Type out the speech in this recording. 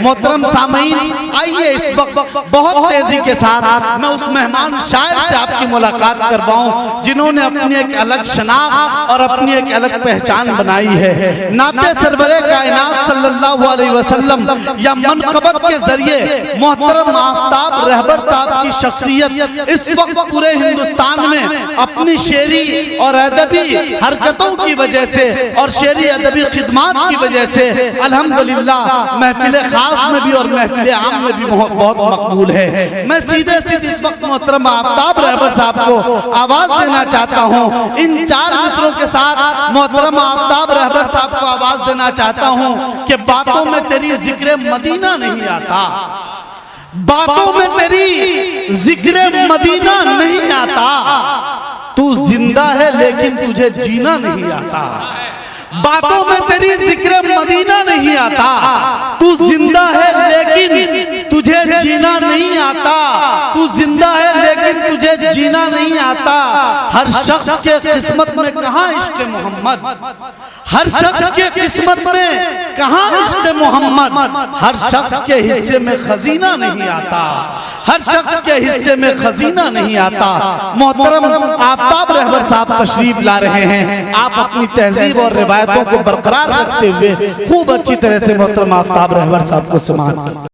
मोहतरम सामीन, आइए इस वक्त बहुत तेजी के साथ मैं उस मेहमान शायर से आपकी मुलाकात करवाऊं जिन्होंने अपनी एक अलग शनाख्त और अपनी एक अलग पहचान बनाई है। नाते सरवरे कायनात सल्लल्लाहु अलैहि वसल्लम या मनक़बत के जरिए मोहतरम आफ्ताब रहबर साहब की शख्सियत इस वक्त पूरे हिंदुस्तान में अपनी शेरी और अदबी हरकतों की वजह से और शेरी अदबी खिदमात की वजह से अल्हम्दुलिल्लाह महफिल खास में भी और महफिल आम में भी बहुत मकबूल है। मैं सीधे सीधे इस वक्त मोहतरम आफ्ताब रहबर साहब को आवाज देना चाहता हूँ। इन 4 मिसरों के साथ मोहतरम आफ्ताब रहबर साहब को आवाज देना चाहता हूँ कि बातों में तेरी जिक्र मदीना नहीं आता, बातों में तेरी जिक्र मदीना नहीं आता, तू जिंदा है लेकिन तुझे जीना नहीं आता। बातों में तेरी जिक्र मदीना नहीं आता, तू जिंदा है लेकिन तुझे जीना नहीं आता, तू जिंदा है लेकिन तुझे जीना नहीं आता। हर शख्स के किस्मत में कहाँ इश्क मोहम्मद, हर शख्स के किस्मत में कहाँ इश्क मोहम्मद, हर शख्स के हिस्से में खजीना नहीं आता, हर शख्स के हिस्से में खजीना नहीं आता। मोहतरम आफ्ताब रहबर साहब तशरीफ ला रहे हैं। आप अपनी तहजीब और रिवायतों को बरकरार रखते हुए खूब अच्छी तरह से मोहतरम आफ्ताब रहबर साहब को समाअत